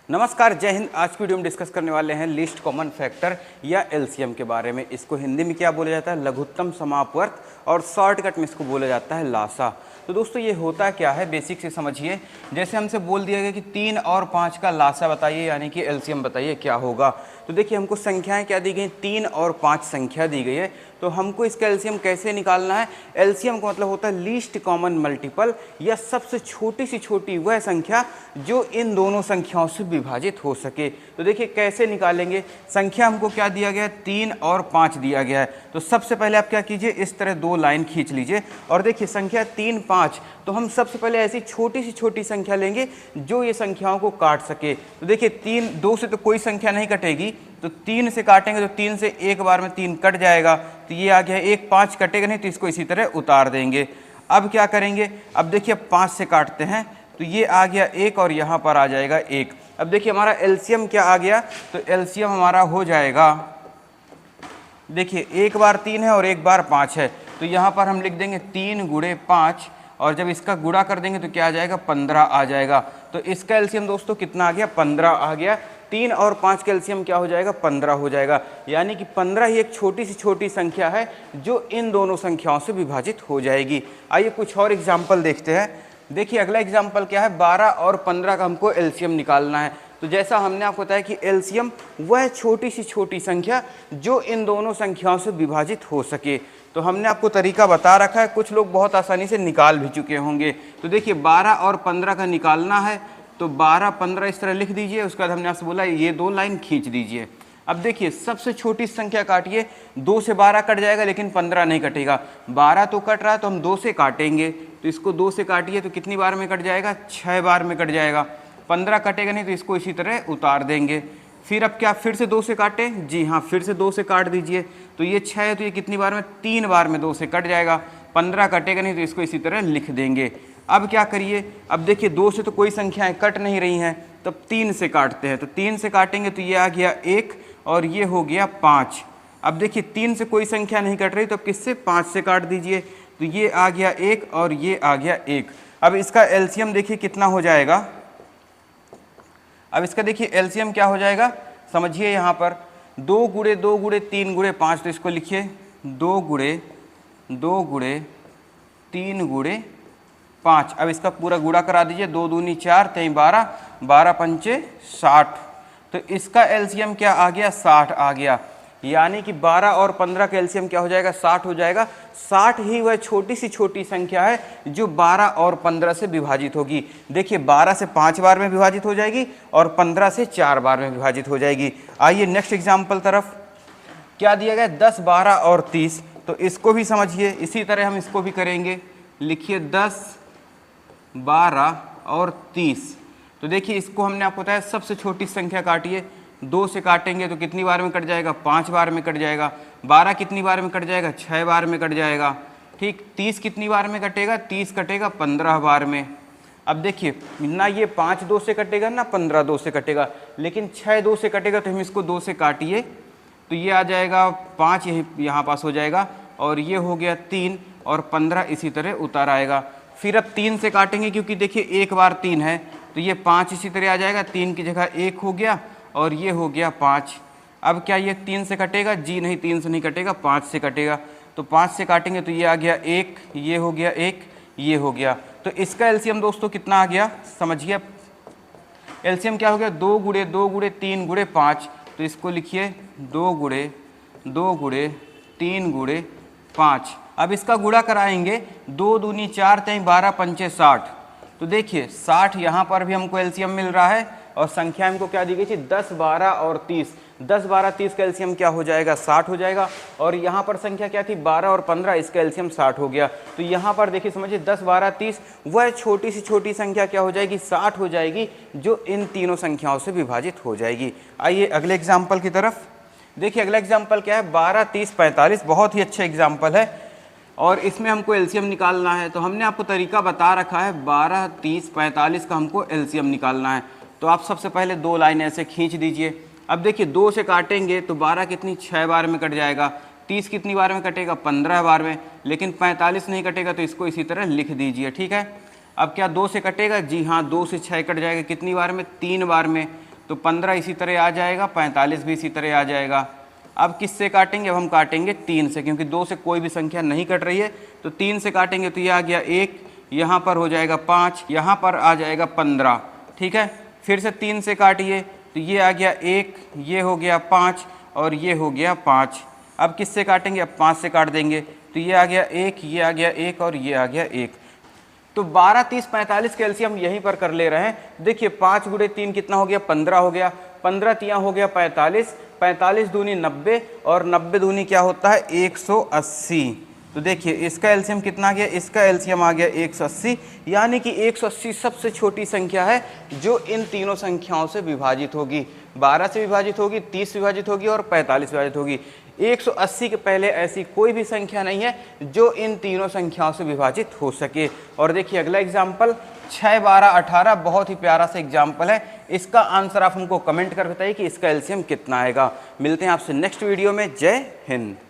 नमस्कार, जय हिंद। आज की वीडियो में डिस्कस करने वाले हैं लीस्ट कॉमन फैक्टर या एलसीएम के बारे में। इसको हिंदी में क्या बोला जाता है? लघुत्तम समापवर्त, और शॉर्टकट में इसको बोला जाता है लासा। तो दोस्तों ये होता क्या है, बेसिक से समझिए। जैसे हमसे बोल दिया गया कि 3 और 5 का लासा बताइए, यानी कि एलसीएम बताइए, क्या होगा। तो देखिए हमको संख्याएं क्या दी गई, 3 और 5 संख्या दी गई है। तो हमको इसका एलसीएम कैसे निकालना है? एलसीएम का मतलब होता है लीस्ट कॉमन मल्टीपल, या सबसे छोटी से छोटी वह संख्या जो इन दोनों संख्याओं से विभाजित हो सके। तो देखिए कैसे निकालेंगे। संख्या हमको क्या दिया गया है? 3 और 5 दिया गया है। तो सबसे पहले आप क्या कीजिए, इस तरह 2 लाइन खींच लीजिए और देखिए संख्या 3, 5। तो हम सबसे पहले ऐसी छोटी से छोटी संख्या लेंगे जो ये संख्याओं को काट सके। तो देखिए 3, 2 से तो कोई संख्या नहीं कटेगी, तो 3 से काटेंगे तो 3 से एक बार में 3 कट जाएगा, तो ये आ गया 1। 5 कटेगा नहीं तो इसको इसी तरह उतार देंगे। अब क्या करेंगे, अब देखिए 5 से काटते हैं तो ये आ गया 1 और यहाँ पर आ जाएगा 1। अब देखिए हमारा एलसीएम क्या आ गया, तो एलसीएम हमारा हो जाएगा, देखिए 1 बार 3 है और 1 बार 5 है, तो यहाँ पर हम लिख देंगे 3 गुणे 5, और जब इसका गुणा कर देंगे तो क्या आ जाएगा, 15 आ जाएगा। तो इसका एलसीएम दोस्तों कितना आ गया, 15 आ गया। 3 और 5 का एलसीएम क्या हो जाएगा, 15 हो जाएगा। यानी कि 15 ही एक छोटी सी छोटी संख्या है जो इन दोनों संख्याओं से विभाजित हो जाएगी। आइए कुछ और एग्जाम्पल देखते हैं। देखिए अगला एग्जाम्पल क्या है, 12 और 15 का हमको एलसीएम निकालना है। तो जैसा हमने आपको बताया कि एलसीएम वह छोटी सी छोटी संख्या जो इन दोनों संख्याओं से विभाजित हो सके। तो हमने आपको तरीका बता रखा है, कुछ लोग बहुत आसानी से निकाल भी चुके होंगे। तो देखिए 12 और 15 का निकालना है, तो 12, 15 इस तरह लिख दीजिए। उसके बाद हमने आपसे बोला ये 2 लाइन खींच दीजिए। अब देखिए सबसे छोटी संख्या काटिए, 2 से 12 कट जाएगा लेकिन 15 नहीं कटेगा। 12 तो कट रहा है तो हम 2 से काटेंगे, तो इसको 2 से काटिए तो कितनी बार में कट जाएगा, 6 बार में कट जाएगा। 15 कटेगा नहीं तो इसको इसी तरह उतार देंगे। फिर अब क्या, फिर से 2 से काटें? जी हाँ, फिर से 2 से काट दीजिए। तो ये 6 है तो ये कितनी बार में, 3 बार में 2 से कट जाएगा। 15 कटेगा नहीं तो इसको इसी तरह लिख देंगे। अब क्या करिए, अब देखिए 2 से तो कोई संख्याएं कट नहीं रही हैं, तब 3 से काटते हैं। तो 3 से काटेंगे तो ये आ गया 1 और ये हो गया 5। अब देखिए 3 से कोई संख्या नहीं कट रही, तो अब किससे, 5 से काट दीजिए। तो ये आ गया 1 और ये आ गया 1। अब इसका एलसीएम देखिए कितना हो जाएगा। अब इसका देखिए एलसीएम क्या हो जाएगा, समझिए यहाँ पर 2 गुणे 2 गुणे 3 गुणे 5, तो इसको लिखिए 2 गुणे 2 गुणे 3 गुणे 5। अब इसका पूरा गुणा करा दीजिए, 2 दूनी 4, 3 12, 12 पंचे 60। तो इसका एलसीएम क्या आ गया, 60 आ गया। यानी कि 12 और 15 का एलसीएम क्या हो जाएगा, 60 हो जाएगा। 60 ही वह छोटी सी छोटी संख्या है जो 12 और 15 से विभाजित होगी। देखिए 12 से 5 बार में विभाजित हो जाएगी और 15 से 4 बार में विभाजित हो जाएगी। आइए नेक्स्ट एग्जाम्पल तरफ। क्या दिया गया, 10, 12 और 30। तो इसको भी समझिए, इसी तरह हम इसको भी करेंगे। लिखिए 10, 12 और 30। तो देखिए इसको हमने आपको बताया सबसे छोटी संख्या काटिए। 2 से काटेंगे तो कितनी बार में कट जाएगा, 5 बार में कट जाएगा। 12 कितनी बार में कट जाएगा, 6 बार में कट जाएगा। ठीक, 30 कितनी बार में कटेगा, 30 कटेगा 15 बार में। अब देखिए ना ये 5 2 से कटेगा ना 15 2 से कटेगा, लेकिन 6 2 से कटेगा। तो हम इसको 2 से काटिए तो ये आ जाएगा 5, यहाँ पास हो जाएगा, और ये हो गया 3 और 15 इसी तरह उतार आएगा। फिर अब 3 से काटेंगे, क्योंकि देखिए 1 बार 3 है, तो ये 5 इसी तरह आ जाएगा। 3 की जगह 1 हो गया और ये हो गया 5। अब क्या ये 3 से कटेगा, जी नहीं, 3 से नहीं कटेगा, 5 से कटेगा। तो 5 से काटेंगे तो ये आ गया 1, ये हो गया 1, ये हो गया। तो इसका एलसीएम दोस्तों कितना आ गया, समझिए। एलसीएम क्या हो गया, 2 गुणे 2 गुणे 3 गुणे 5। तो इसको लिखिए 2 गुणे 2 गुणे 3 गुणे 5। अब इसका गुणा कराएंगे, 2 दूनी 4, 3 12 पंचे 60। तो देखिए 60 यहाँ पर भी हमको एलसीएम मिल रहा है, और संख्या हमको क्या दी गई थी, 10, 12 और 30। 10, 12, 30 का एलसीएम क्या हो जाएगा, 60 हो जाएगा। और यहाँ पर संख्या क्या थी, 12 और 15, इसका एलसीएम 60 हो गया। तो यहाँ पर देखिए समझिए 10, 12, 30 वह छोटी सी छोटी संख्या क्या हो जाएगी, 60 हो जाएगी, जो इन तीनों संख्याओं से विभाजित हो जाएगी। आइए अगले एग्जाम्पल की तरफ। देखिए अगला एग्जाम्पल क्या है, 12, 30, 45। बहुत ही अच्छा एग्जाम्पल है और इसमें हमको एलसीएम निकालना है। तो हमने आपको तरीका बता रखा है, 12, 30, 45 का हमको एलसीएम निकालना है। तो आप सबसे पहले 2 लाइन ऐसे खींच दीजिए। अब देखिए 2 से काटेंगे तो 12 कितनी, 6 बार में कट जाएगा। 30 कितनी बार में कटेगा, 15 बार में। लेकिन 45 नहीं कटेगा, तो इसको इसी तरह लिख दीजिए। ठीक है, अब क्या 2 से कटेगा, जी हाँ, 2 से 6 कट जाएगा, कितनी बार में, 3 बार में। तो 15 इसी तरह आ जाएगा, 45 भी इसी तरह आ जाएगा। अब किससे काटेंगे? अब हम काटेंगे 3 से, क्योंकि 2 से कोई भी संख्या नहीं कट रही है, तो 3 से काटेंगे तो ये आ गया 1, यहाँ पर हो जाएगा 5, यहाँ पर आ जाएगा 15। ठीक है, फिर से 3 से काटिए तो ये आ गया 1, ये हो गया 5 और ये हो गया 5। अब किससे काटेंगे? अब 5 से काट देंगे तो ये आ गया 1, ये आ गया 1 और ये आ गया 1। तो 12, 30, 45 के एलसीएम यहीं पर कर ले रहे हैं। देखिए 5 गुणे 3 कितना हो गया? 15 हो गया, 15 तियाँ हो गया 45, 45 दूनी 90 और 90 दूनी क्या होता है? 180। तो देखिए इसका एलसीएम कितना आ गया? इसका एलसीएम आ गया 180, यानी कि 180 सबसे छोटी संख्या है जो इन तीनों संख्याओं से विभाजित होगी। 12 से विभाजित होगी, 30 से विभाजित होगी और 45 से विभाजित होगी। 180 के पहले ऐसी कोई भी संख्या नहीं है जो इन तीनों संख्याओं से विभाजित हो सके। और देखिए अगला एग्जाम्पल 6, 12, 18, बहुत ही प्यारा सा एग्जाम्पल है। इसका आंसर आप हमको कमेंट कर बताइए कि इसका एलसीएम कितना आएगा। मिलते हैं आपसे नेक्स्ट वीडियो में। जय हिंद।